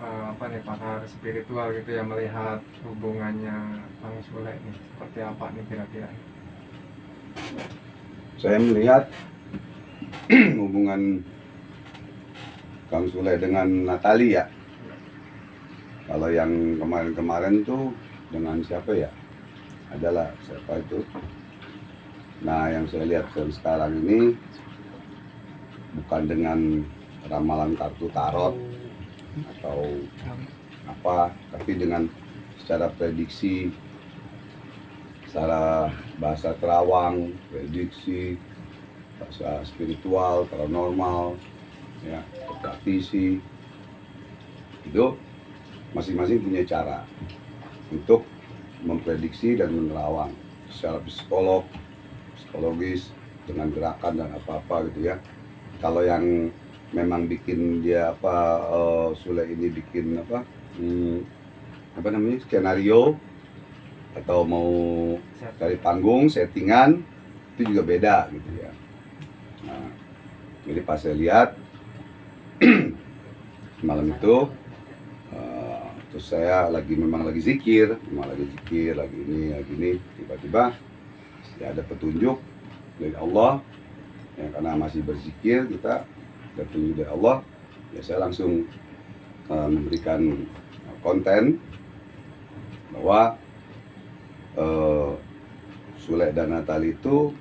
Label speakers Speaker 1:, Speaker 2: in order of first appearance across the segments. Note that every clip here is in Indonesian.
Speaker 1: apa nih, pakar spiritual gitu ya, melihat hubungannya Kang Sule nih seperti apa nih kira-kira?
Speaker 2: Saya melihat hubungan Kang Sule dengan Natali ya. Kalau yang kemarin-kemarin tuh dengan siapa ya? Adalah siapa itu? Nah, yang saya lihat sekarang ini bukan dengan ramalan kartu tarot atau apa, tapi dengan secara prediksi, secara bahasa terawang, prediksi, bahasa spiritual, paranormal, ya, praktisi, itu masing-masing punya cara untuk memprediksi dan menerawang secara psikologis dengan gerakan dan apa-apa gitu ya. Kalau yang memang bikin dia Sule ini bikin apa namanya, skenario atau mau cari panggung, settingan, itu juga beda gitu ya. Nah, jadi pas saya lihat malam itu, terus saya memang lagi zikir, lagi ini, tiba-tiba ya ada petunjuk dari Allah ya, karena masih berzikir kita, ada petunjuk dari Allah ya, saya langsung memberikan konten bahwa Sule dan Natali itu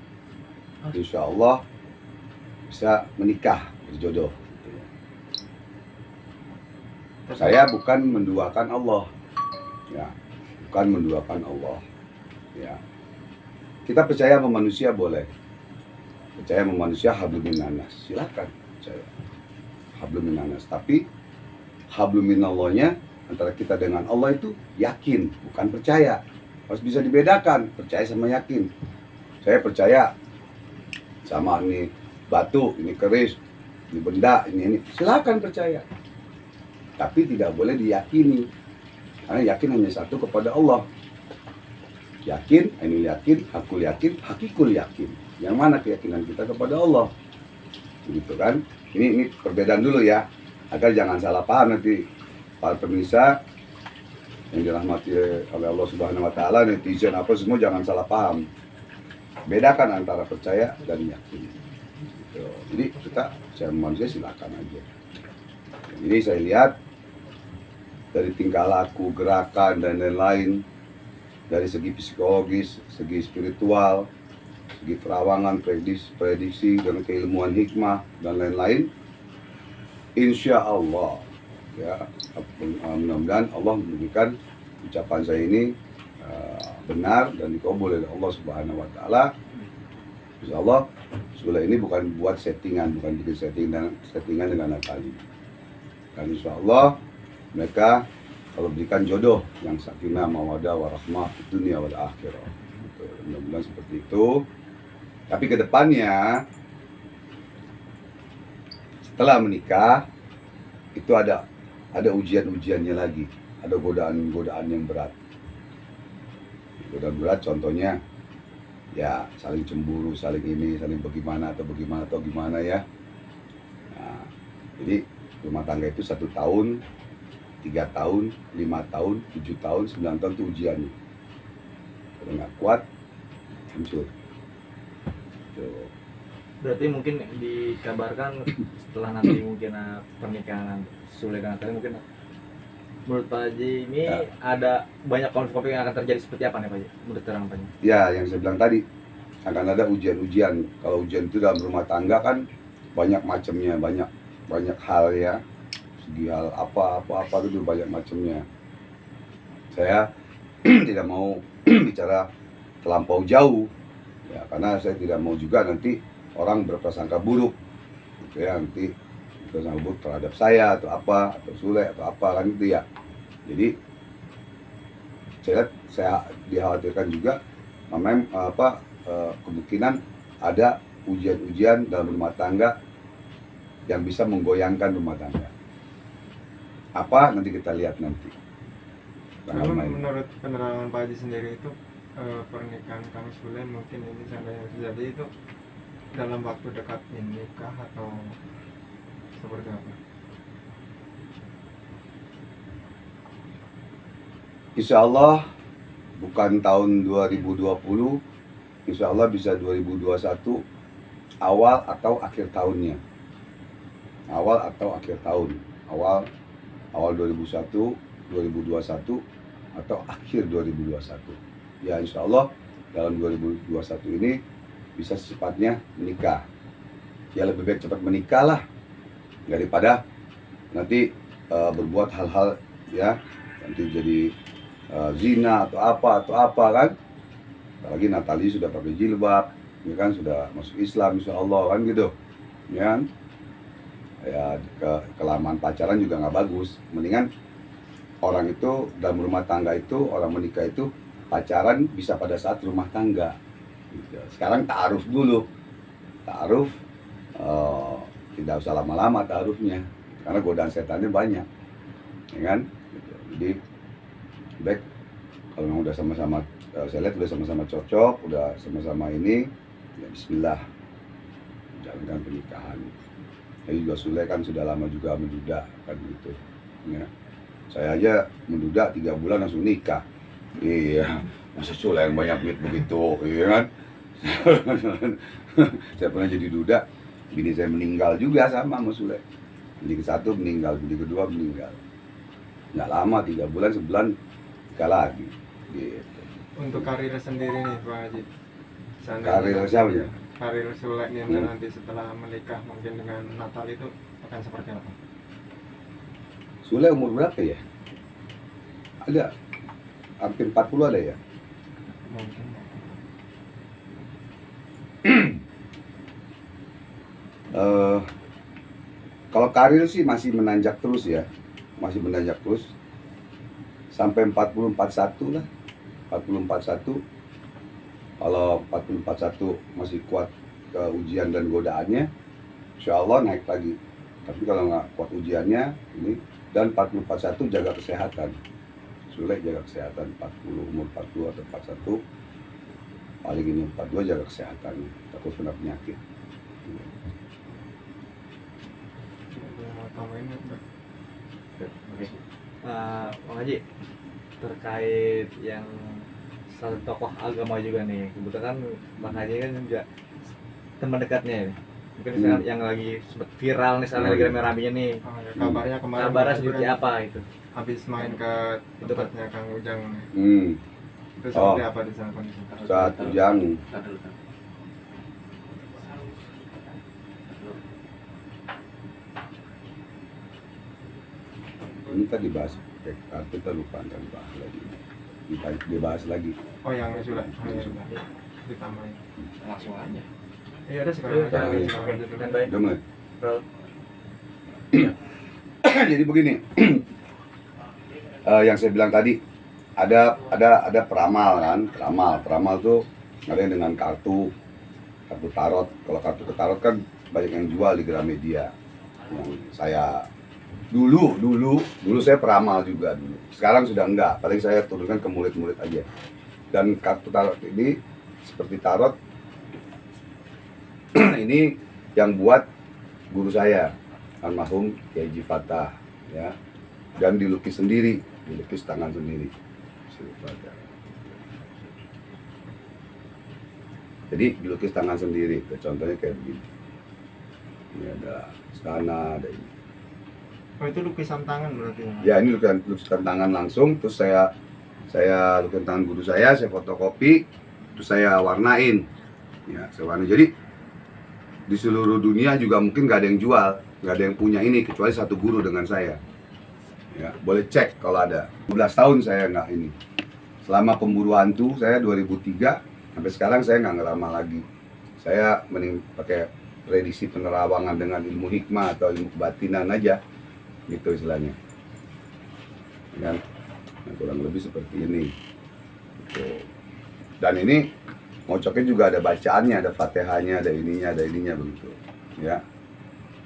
Speaker 2: insya Allah bisa menikah, berjodoh. Saya bukan menduakan Allah, ya, bukan menduakan Allah, ya. Kita percaya sama manusia boleh, percaya sama manusia hablum minannas, silakan percaya hablum minannas. Tapi hablum minallahnya antara kita dengan Allah itu yakin, bukan percaya. Harus bisa dibedakan percaya sama yakin. Saya percaya sama ini batu, ini keris, ini benda, ini silakan percaya. Tapi tidak boleh diyakini, karena yakin hanya satu kepada Allah. Yakin, ini yakin, hakul yakin, hakikul yakin. Yang mana keyakinan kita kepada Allah? Begitu kan? Ini perbedaan dulu ya, agar jangan salah paham nanti para pemirsa yang dirahmati oleh Allah Subhanahu Wa Taala, netizen apa semua jangan salah paham. Bedakan antara percaya dan yakin. Gitu. Jadi kita percaya manusia silakan aja. Ini saya lihat dari tingkah laku, gerakan, dan lain-lain, dari segi psikologis, segi spiritual, segi terawangan, prediksi, dan keilmuan hikmah, dan lain-lain. Insya Allah, ya, mudah-mudahan Allah memberikan ucapan saya ini benar dan dikabul oleh Allah Subhanahu Wa Taala. Insya Allah, Sule ini bukan buat settingan, bukan bikin settingan dengan Natali. Dan insya Allah mereka kalau berikan jodoh yang sakinah mawaddah warahmah dunia wal akhirah. Mudah-mudahan seperti itu. Tapi kedepannya setelah menikah itu ada ujian-ujiannya lagi, ada godaan yang berat. Godaan berat contohnya ya saling cemburu, saling ini, saling bagaimana ya. Nah, jadi rumah tangga itu 1 tahun, 3 tahun, 5 tahun, 7 tahun, 9 tahun itu ujiannya. Kalau nggak kuat, hancur.
Speaker 3: Berarti mungkin dikabarkan setelah nanti mungkin pernikahan Sule dan Natali, mungkin menurut Pak Haji ini ya, ada banyak konflik yang akan terjadi seperti apa nih Pak Haji? Menurut terang Pak Haji?
Speaker 2: Ya, yang saya bilang tadi akan ada ujian-ujian. Kalau ujian itu dalam rumah tangga kan banyak macamnya, banyak hal ya. Segi hal apa itu banyak macamnya. Saya tidak mau bicara terlampau jauh ya, karena saya tidak mau juga nanti orang berprasangka buruk gitu ya, nanti berprasangka buruk terhadap saya atau Sule atau apa kan itu ya. Jadi saya dikhawatirkan juga kemungkinan ada ujian-ujian dalam rumah tangga yang bisa menggoyangkan rumah tangga. Apa nanti kita lihat nanti.
Speaker 1: Menurut penerangan Pak Haji sendiri itu pernikahan Kang Sule mungkin ini seandainya terjadi itu dalam waktu dekat ini nikah atau seperti apa?
Speaker 2: Insya Allah bukan tahun 2020, insya Allah bisa 2021 awal atau akhir tahunnya. Awal atau akhir tahun. Awal 2001, 2021 atau akhir 2021. Ya insya Allah dalam 2021 ini bisa secepatnya menikah. Ya lebih baik cepat menikah lah daripada nanti berbuat hal-hal ya nanti jadi zina atau apa kan. Apalagi Natali sudah pakai jilbab, ya kan, sudah masuk Islam insya Allah kan gitu, ya kan? Ya kelamaan pacaran juga nggak bagus. Mendingan orang itu dalam rumah tangga itu, orang menikah itu pacaran bisa pada saat rumah tangga. Gitu. Sekarang ta'aruf dulu, ta'aruf tidak usah lama-lama ta'arufnya, karena godaan setannya banyak, ya kan? Gitu. Jadi baik kalau memang udah sama-sama, saya lihat udah sama-sama cocok, udah sama-sama ini, ya Bismillah, jalankan pernikahan. Saya juga Sule kan sudah lama juga menduda kan gitu, ya. Saya aja menduda 3 bulan langsung nikah. Iya, masa Sule yang banyak duit begitu, iya kan? Saya pernah jadi duda, bini saya meninggal juga sama Sule. Bini ke-1 meninggal, bini kedua meninggal. Nggak lama, 3 bulan, sebulan nikah lagi. Gitu.
Speaker 1: Untuk karir sendiri nih Pak Haji.
Speaker 2: Karir siapa ya?
Speaker 1: Karir Sule nih nanti setelah menikah mungkin dengan Natal itu akan seperti apa?
Speaker 2: Sule umur berapa ya? Ada hampir 40 ada ya?
Speaker 1: Mungkin.
Speaker 2: Kalau karir sih masih menanjak terus ya, masih menanjak terus sampai 40-41 lah, 40-41. Kalau 40-41 masih kuat ke ujian dan godaannya, insya Allah naik lagi. Tapi kalau nggak kuat ujiannya ini, dan 40-41 jaga kesehatan. Sule jaga kesehatan, 40, umur 40 atau 41 paling ini 42 jaga kesehatan, takut kena penyakit.
Speaker 3: Oke. Bang Haji, terkait yang salah satu tokoh agama juga nih, kebetulan kan Bang Haji kan juga teman dekatnya ya. Mungkin sekarang yang lagi sempat viral nih, sekarang lagi rame-ramenya nih.
Speaker 1: Oh, ya, kabarnya kemarin.
Speaker 3: Kabarnya seperti apa itu?
Speaker 1: Habis main ke tempatnya Kang Ujang. Itu
Speaker 2: Oh.
Speaker 1: seperti apa di sana kondisi?
Speaker 2: Saat Ujang ini tadi bahas kita lupa kan bahas lagi, dibahas lagi.
Speaker 1: Oh yang Sule. Oh, ya. Ditambahin.
Speaker 4: Langsung aja.
Speaker 1: Iya ada sekarang.
Speaker 3: Kan baik.
Speaker 2: Udah mulai.
Speaker 3: Bro.
Speaker 2: Jadi begini, yang saya bilang tadi ada peramal kan, peramal tuh ada yang dengan kartu tarot. Kalau kartu tarot kan banyak yang jual di Gramedia. Yang saya dulu saya peramal juga dulu. Sekarang sudah enggak, paling saya turunkan ke murid-murid aja. Dan kartu tarot ini seperti tarot ini yang buat guru saya almarhum Kiai Haji Fatah, ya, dan dilukis sendiri, dilukis tangan sendiri. Jadi dilukis tangan sendiri, contohnya kayak begini. Ini ada istana, ada ini.
Speaker 1: Oh itu lukisan tangan berarti?
Speaker 2: Ya ini lukisan tangan langsung, terus saya lukisan tangan guru saya fotokopi, terus saya warnain. Ya, saya warnain. Jadi di seluruh dunia juga mungkin nggak ada yang jual, nggak ada yang punya ini kecuali satu guru dengan saya. Ya, boleh cek kalau ada. 12 tahun saya nggak ini. Selama pemburu hantu saya 2003 sampai sekarang saya nggak ngeramal lagi. Saya mending pakai prediksi penerawangan dengan ilmu hikmah atau ilmu kebatinan aja, gitu istilahnya. Kan? Nah, kurang lebih seperti ini. Gitu. Dan ini mocoknya juga ada bacaannya, ada fatihahnya, ada ininya begitu, ya.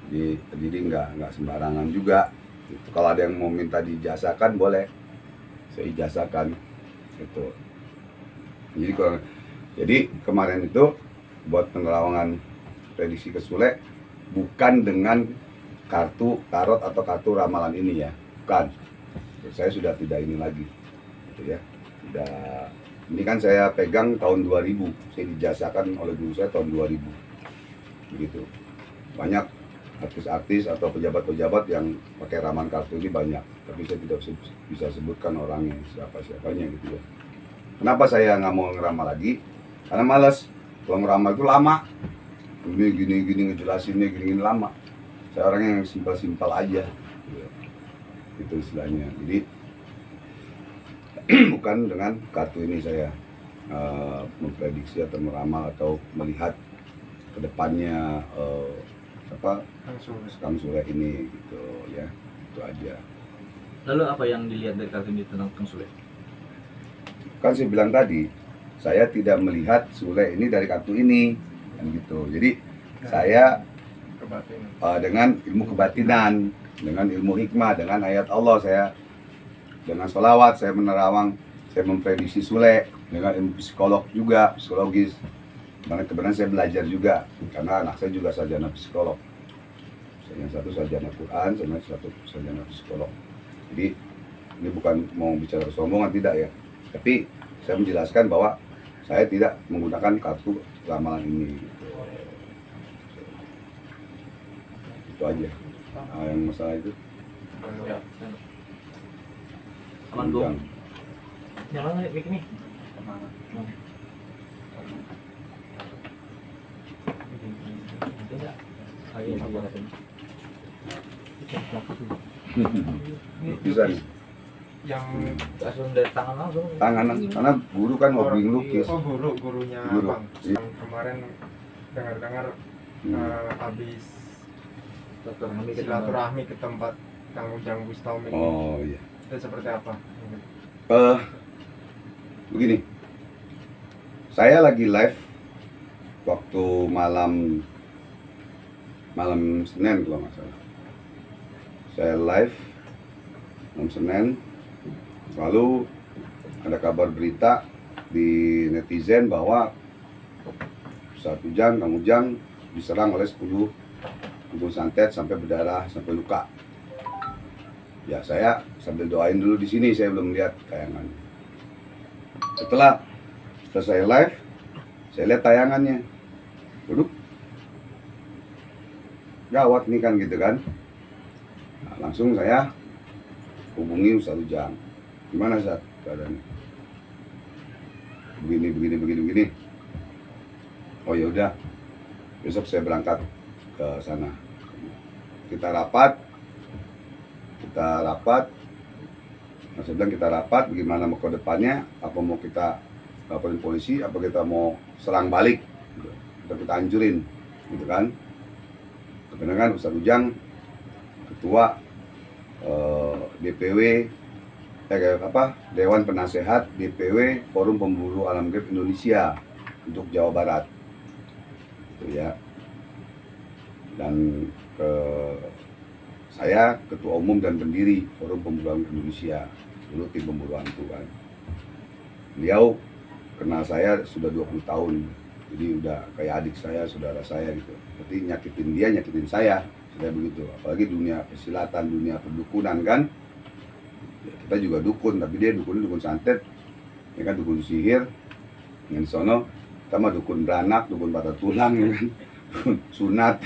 Speaker 2: Jadi nggak sembarangan juga. Gitu. Kalau ada yang mau minta diijazakan boleh, saya ijazakan. Gitu. Jadi kemarin itu buat penerawangan prediksi ke Sule bukan dengan kartu tarot atau kartu ramalan ini ya, bukan. Saya sudah tidak ini lagi. gitu ya. Tidak, ini kan saya pegang tahun 2000, saya dijasakan oleh guru saya tahun 2000 begitu. Banyak artis-artis atau pejabat-pejabat yang pakai ramalan kartu ini banyak, tapi saya tidak bisa sebutkan orangnya siapa-siapanya gitu ya. Kenapa saya nggak mau ngeramal lagi? Karena malas. Kalau ngeramal itu lama, ini gini ngejelasinnya gini lama. Saya orang yang simpel-simpel aja gitu. Itu istilahnya. Jadi bukan dengan kartu ini saya memprediksi atau meramal atau melihat ke depannya Kang Sule ini gitu ya. Itu aja.
Speaker 3: Lalu apa yang dilihat dari kartu ini tentang Kang Sule?
Speaker 2: Kan saya bilang tadi, saya tidak melihat Sule ini dari kartu ini kan gitu. Jadi saya dengan ilmu kebatinan, dengan ilmu hikmah, dengan ayat Allah, saya dengan sholawat saya menerawang, saya memprediksi Sule, dengan ilmu psikolog juga, psikologis. Karena kebenaran saya belajar juga, karena anak saya juga sarjana psikolog. Yang satu sarjana Quran, yang satu sarjana psikolog. Jadi ini bukan mau bicara kesombongan, tidak ya. Tapi saya menjelaskan bahwa saya tidak menggunakan kartu ramalan ini. Itu aja. Nah, yang masalah itu.
Speaker 3: Aman dong. Nyala nggak mic ini? Tidak. Ayo
Speaker 2: Bisa nih.
Speaker 1: Yang
Speaker 3: langsung dari tangan langsung.
Speaker 2: Tangan, karena guru kan hobi ngelukis.
Speaker 1: Oh, gurunya
Speaker 2: Guru.
Speaker 1: Bang. Yang kemarin dengar habis silaturahmi ke tempat Kang Ujang Bustami.
Speaker 2: Oh iya.
Speaker 1: Itu seperti apa?
Speaker 2: Begini, saya lagi live waktu malam Senin kalau nggak salah. Saya live malam Senin, lalu ada kabar berita di netizen bahwa Ustaz Ujang, Kang Ujang diserang oleh 10 santet sampai berdarah, sampai luka. Ya saya sambil doain dulu di sini, saya belum lihat tayangannya. Setelah selesai live, saya lihat tayangannya. Duduk. Gawat nih kan gitu kan. Nah, langsung saya hubungi Ustaz Ujang. Gimana Ustaz keadaannya? Begini. Oh ya udah. Besok saya berangkat ke sana. Kita rapat. Nah, saya bilang kita rapat bagaimana mau ke depannya, apa mau kita laporin polisi, apa kita mau serang balik gitu. Kita hancurin gitu kan. Kebenaran Ustaz Ujang ketua DPW Dewan Penasehat DPW Forum Pemburu Alam Gaib Indonesia untuk Jawa Barat gitu ya. Dan saya ketua umum dan pendiri Forum Pemburu Alam Indonesia, dulu tim pemburu hantu kan. Beliau kenal saya sudah 20 tahun, jadi udah kayak adik saya, saudara saya gitu. Berarti nyakitin dia, nyakitin saya begitu. Apalagi dunia persilatan, dunia perdukunan kan. Ya, kita juga dukun, tapi dia dukun santet, ya kan, dukun sihir. Yang sono kita mah dukun beranak, dukun patah tulang, ya kan, sunat,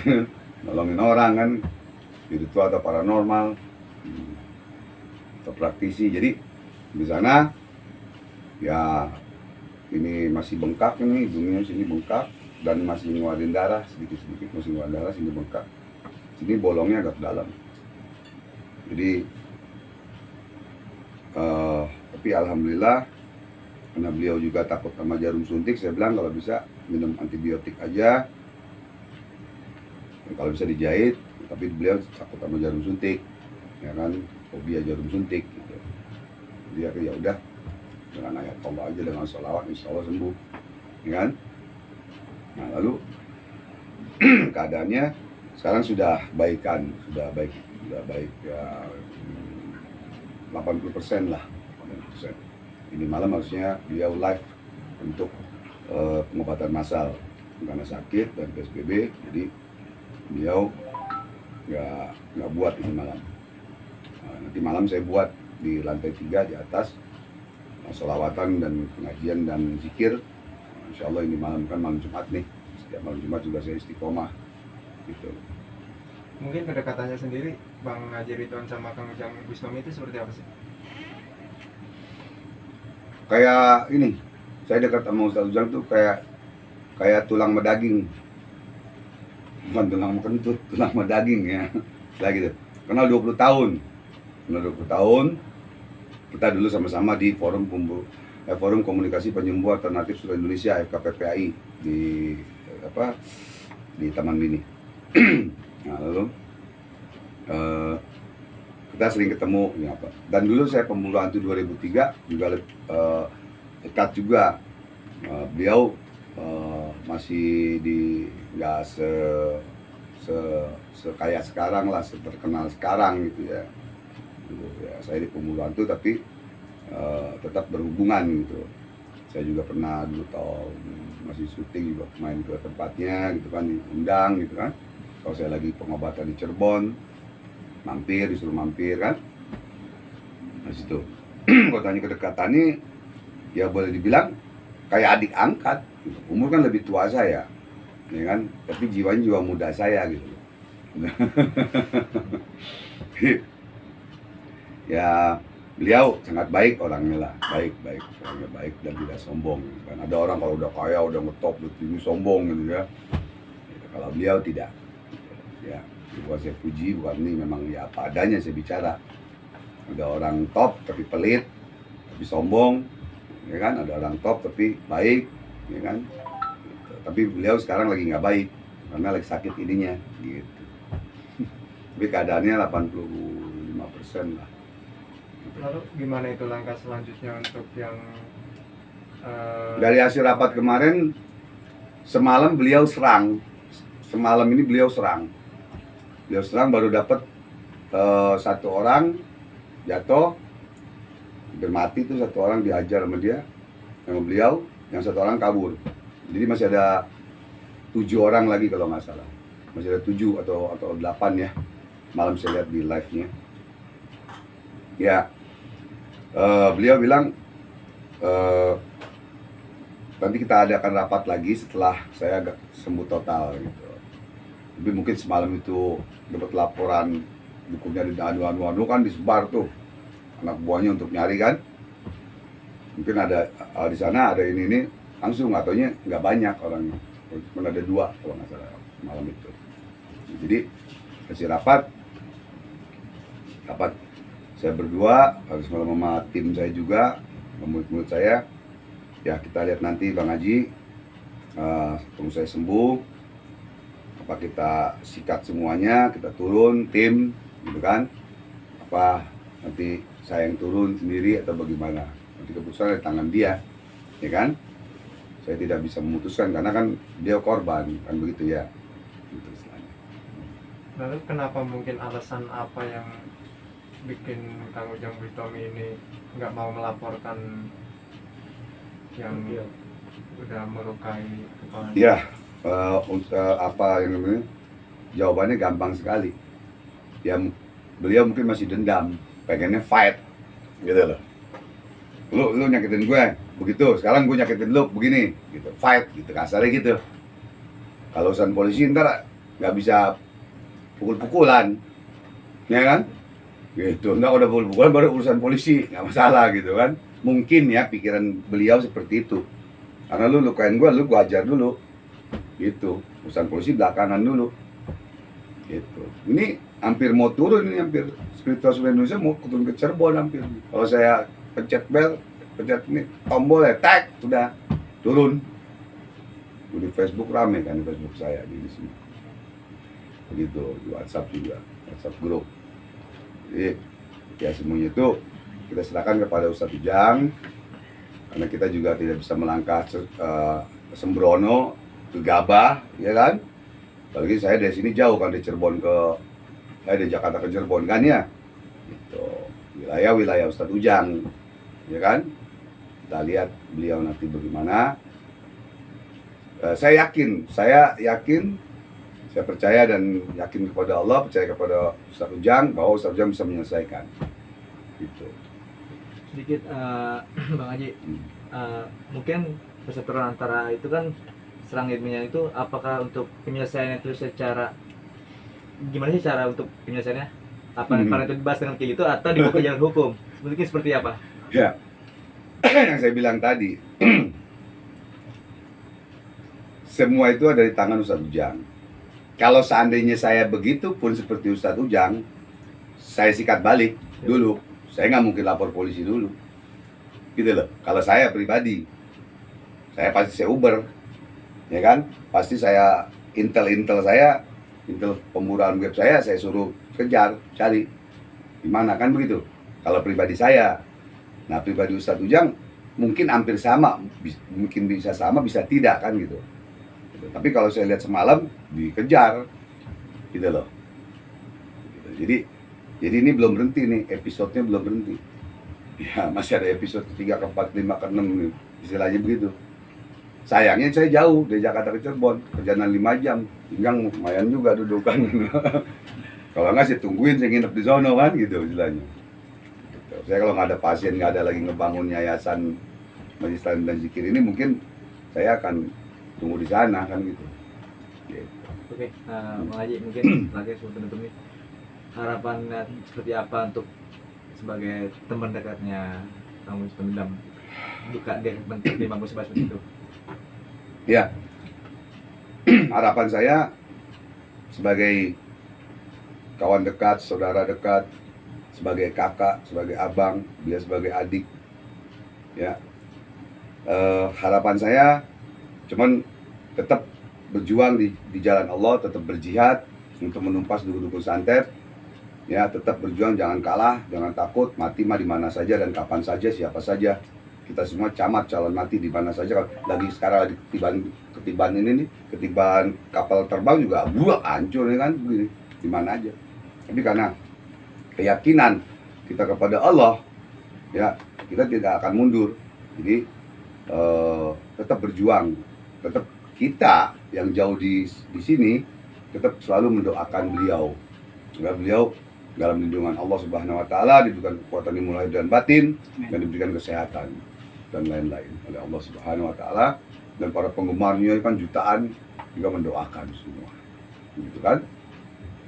Speaker 2: nolongin orang kan, spiritual atau paranormal, atau praktisi. Jadi di sana ya ini masih bengkak, ini hidungnya sini bengkak dan masih ngeluarin darah sedikit masih ngeluarin darah, sini bengkak, sini bolongnya agak dalam. Jadi tapi alhamdulillah karena beliau juga takut sama jarum suntik, saya bilang kalau bisa minum antibiotik aja, kalau bisa dijahit. Tapi beliau takut sama jarum suntik, ya kan, fobia jarum suntik gitu. Dia ya udah dengan ayat Allah aja, dengan sholawat insya Allah sembuh, ya kan. Nah lalu keadaannya sekarang sudah baik ya 80% lah, 80%. Ini malam harusnya beliau live untuk pengobatan massal karena sakit dan PSBB, jadi beliau nggak buat ini malam. Nanti malam saya buat di lantai 3 di atas sholawatan dan pengajian dan zikir. Insya Allah ini malam kan malam Jumat nih, setiap malam Jumat juga saya istiqomah gitu.
Speaker 1: Mungkin kedekatannya sendiri Bang Haji Ridwan sama Kang Ujang Bustami itu seperti apa sih?
Speaker 2: Kayak ini, saya dekat sama Ustaz Ujang tuh kayak tulang sama daging, bukan tulang sama kentut, tulang sama daging ya, kayak gitu. Kenal 20 tahun, kita dulu sama-sama di Forum Komunikasi Penyembuh Alternatif Seluruh Indonesia FKPPAI di Taman Mini. Nah, lalu kita sering ketemu ya, dan dulu saya pembunuh hantu 2003 juga dekat juga. Beliau masih nggak sekaya sekarang lah, terkenal sekarang gitu ya. Dulu ya saya di pembunuh hantu tapi tetap berhubungan gitu. Saya juga pernah dulu tahun masih syuting juga main ke tempatnya gitu kan, diundang gitu kan. Kalau saya lagi pengobatan di Cirebon, disuruh mampir kan. Nah situ, kalau tanya kedekatannya, ya boleh dibilang kayak adik angkat. Gitu. Umur kan lebih tua saya, ya kan. Tapi jiwanya juga muda saya gitu. Ya beliau sangat baik orangnya lah, orangnya baik dan tidak sombong. Kan ada orang kalau udah kaya, udah ngetop, udah tinggi sombong gitu ya. Kalau beliau tidak. Ya, bukan saya puji, bukan ini, memang ya apa adanya saya bicara. Ada orang top tapi pelit, tapi sombong, ya kan? Ada orang top tapi baik, ya kan? Gitu. Tapi beliau sekarang lagi nggak baik karena lagi sakit ininya, gitu. Tapi keadaannya 85% lah.
Speaker 1: Lalu gimana itu langkah selanjutnya untuk yang
Speaker 2: dari hasil rapat kemarin, semalam beliau serang. Semalam ini beliau serang baru dapat satu orang jatuh, hampir mati tuh, satu orang dihajar sama dia, sama beliau, yang satu orang kabur. Jadi masih ada 7 orang lagi kalau nggak salah, masih ada 7 atau 8 ya. Malam saya lihat di live-nya. Ya, beliau bilang nanti kita adakan rapat lagi setelah saya agak sembuh total gitu. Tapi mungkin semalam itu dapat laporan bukunya di anu kan disebar tuh anak buahnya untuk nyari kan. Mungkin ada di sana ada ini langsung, ataunya nggak banyak orangnya, cuma ada 2 kalau nggak salah malam itu. Jadi hasil rapat saya berdua harus malam sama tim saya juga, mulut saya ya, kita lihat nanti Bang Haji tunggu saya sembuh, apa kita sikat semuanya, kita turun tim gitu kan, apa nanti saya yang turun sendiri atau bagaimana, nanti keputusan di tangan dia, ya kan. Saya tidak bisa memutuskan karena kan dia korban kan, begitu ya gitu istilahnya.
Speaker 1: Lalu kenapa, mungkin alasan apa yang bikin Kang Ujang Bustami ini nggak mau melaporkan yang udah melukai kepala?
Speaker 2: Ya, apa yang namanya, jawabannya gampang sekali. Ya beliau mungkin masih dendam, pengennya fight gitu loh. Lu nyakitin gue begitu, sekarang gue nyakitin lu begini gitu, fight gitu, kasarnya gitu. Kalau urusan polisi ntar nggak bisa pukul-pukulan, ya kan? Gitu, nggak udah pukul-pukulan baru urusan polisi, nggak masalah gitu kan. Mungkin ya pikiran beliau seperti itu. Karena lu lukain gue, lu ajar dulu. Gitu, urusan polisi belakangan dulu. Gitu. Ini hampir mau turun, ini hampir spiritual seluruh Indonesia mau turun ke Cirebon hampir. Kalau saya pencet bel, pencet ini tombol ya, tag, sudah turun. Di Facebook rame kan, di Facebook saya di sini. Begitu, di WhatsApp juga, WhatsApp grup. Jadi ya semuanya itu kita serahkan kepada Ustadz Ujang, karena kita juga tidak bisa melangkah sembrono, gegabah, ya kan? Apalagi saya dari sini jauh kan, dari Cirebon dari Jakarta ke Cirebon kan ya, gitu. Wilayah Ustadz Ujang, ya kan? Kita lihat beliau nanti bagaimana. Saya yakin, saya percaya dan yakin kepada Allah, percaya kepada Ustadz Ujang bahwa Ustadz Ujang bisa menyelesaikan. Gitu.
Speaker 3: sedikit Bang Haji, mungkin perseteruan antara itu kan serang ilmiah itu, apakah untuk penyelesaiannya itu secara gimana sih cara untuk penyelesaiannya? Apa karena itu dibahas dengan kayak gitu atau dibawa ke jalur hukum? Mungkin seperti apa?
Speaker 2: Ya, yang saya bilang tadi, semua itu ada di tangan Ustadz Ujang. Kalau seandainya saya begitu pun seperti Ustadz Ujang, saya sikat balik dulu. Saya nggak mungkin lapor polisi dulu. Gitu loh. Kalau saya pribadi, saya pasti saya Uber. Ya kan? Pasti saya intel pemburuan web saya suruh kejar, cari. Gimana kan begitu? Kalau pribadi saya. Nah, pribadi Ustadz Ujang mungkin hampir sama, mungkin bisa sama, bisa tidak kan gitu. Tapi kalau saya lihat semalam dikejar, gitu loh. Jadi ini belum berhenti nih, episodenya belum berhenti. Ya masih ada episode 3, 4, 5, 6 nih, istilahnya begitu. Sayangnya saya jauh dari Jakarta ke Cirebon, perjalanan 5 jam, pinggang lumayan juga dudukan. Kalau nggak saya tungguin, saya nginep di sono kan gitu istilahnya. Saya kalau nggak ada pasien, nggak ada lagi ngebangun yayasan Majelis Taklim dan Zikir ini, mungkin saya akan tunggu di sana kan gitu.
Speaker 3: Oke, Bang Haji, mungkin terakhir sebelum penutup nih, harapannya seperti apa untuk sebagai teman dekatnya Kang Mus Pendendam duka dia di Bang Mus seperti itu?
Speaker 2: Ya, harapan saya sebagai kawan dekat, saudara dekat, sebagai kakak, sebagai abang, dia sebagai adik, ya, harapan saya cuman tetap berjuang di jalan Allah, tetap berjihad untuk menumpas dukun-dukun santet, ya, tetap berjuang, jangan kalah, jangan takut, mati mah di mana saja dan kapan saja, siapa saja. Kita semua camat calon mati di mana saja. Lagi sekarang lagi ketiban ini nih, ketiban kapal terbang juga buak hancur ya kan, begini, di mana aja. Tapi karena keyakinan kita kepada Allah, ya, kita tidak akan mundur. Jadi tetap berjuang, tetap kita yang jauh di sini tetap selalu mendoakan beliau agar beliau dalam lindungan Allah Subhanahu wa taala, diberikan kekuatan ilmu lahir dan batin, dan diberikan kesehatan dan lain-lain oleh Allah Subhanahu wa taala. Dan para penggemarnya kan jutaan juga mendoakan semua. Gitu kan?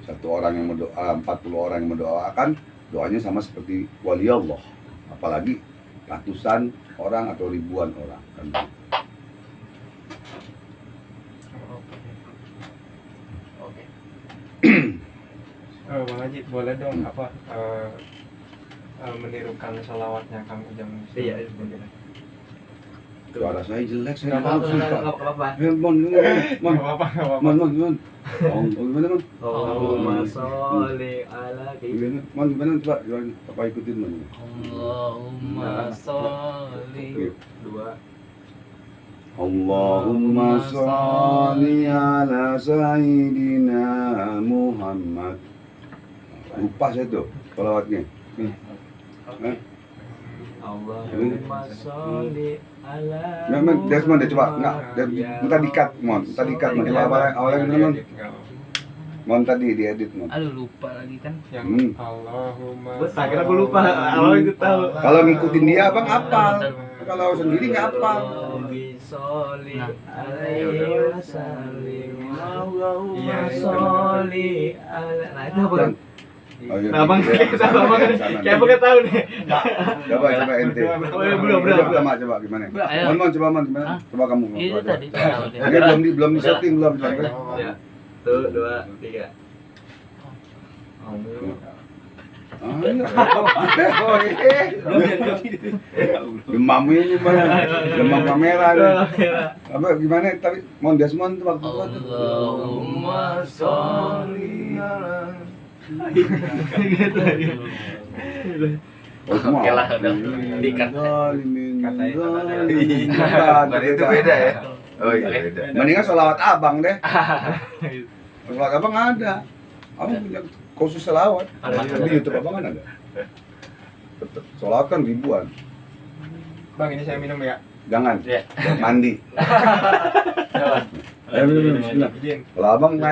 Speaker 2: Satu orang yang mendoa, 40 orang yang mendoakan, doanya sama seperti wali Allah. Apalagi ratusan orang atau ribuan orang kan.
Speaker 1: Bang Haji, boleh dong menirukan salawatnya Kang Ujang?
Speaker 3: Iya,
Speaker 2: Suara saya jelek, saya
Speaker 1: Nggak apa-apa,
Speaker 3: nggak apa-apa.
Speaker 2: Mon.
Speaker 1: Nggak apa-apa.
Speaker 2: Oh, gimana, Mon?
Speaker 3: Allahumma sholli ala
Speaker 2: Gimana? Mon, gimana? Coba, Papa ikutin, Mon.
Speaker 4: Allahumma sholli.
Speaker 3: 2.
Speaker 2: Allahumma sholli ala Sayyidina Muhammad. Lupa saya tuh salawatnya.
Speaker 3: Allahumma sholli ala
Speaker 2: Desmond, coba enggak, minta dikat, Mon. Minta dikat, Mon. Coba awalnya gimana, Mon? Mon tadi diedit, Mon.
Speaker 4: Aduh lupa lagi kan.
Speaker 1: Yang Allahumma.
Speaker 3: Tak kira aku lupa, awalnya itu tahu.
Speaker 2: Kalau ngikutin dia, Abang hafal. Kalau sendiri nggak hafal.
Speaker 3: Sholli
Speaker 4: Nah.
Speaker 3: alaihi wasallim. Allahumma
Speaker 1: Iya,
Speaker 3: sholli ala. Nah, itu apa?
Speaker 2: Oh, iya,
Speaker 3: Nah, Bang,
Speaker 2: iya,
Speaker 3: kayak bukan tahu nih.
Speaker 2: Coba ente.
Speaker 3: Oh, iya, belum.
Speaker 2: Coba gimana?
Speaker 4: Ayo.
Speaker 2: Mon, coba Mon, gimana?
Speaker 4: Hah?
Speaker 2: Coba kamu.
Speaker 4: Itu
Speaker 2: coba.
Speaker 4: tadi tahu deh.
Speaker 2: Ini belum di setting belum.
Speaker 3: Ya. 1, 2, 3.
Speaker 2: Ah, iya. Demam ini mana? Demam kamera nih. Apa gimana? Tapi Mon Desmond tuh waktu itu.
Speaker 4: Allahumma sholli ala.
Speaker 2: Oke
Speaker 4: lah, udah dikat.
Speaker 2: Bukan itu beda ya? Oh iya beda. Mendingan sholawat abang deh. Sholawat abang ada. Abang punya khusus sholawat. Di YouTube abang kan ada. Sholawat kan ribuan.
Speaker 1: Bang, ini saya minum ya.
Speaker 2: Jangan.
Speaker 4: Ya.
Speaker 2: Mandi.
Speaker 1: Jalan.
Speaker 2: Ayo minum. Bismillah.
Speaker 1: Izin.
Speaker 2: Kalau abang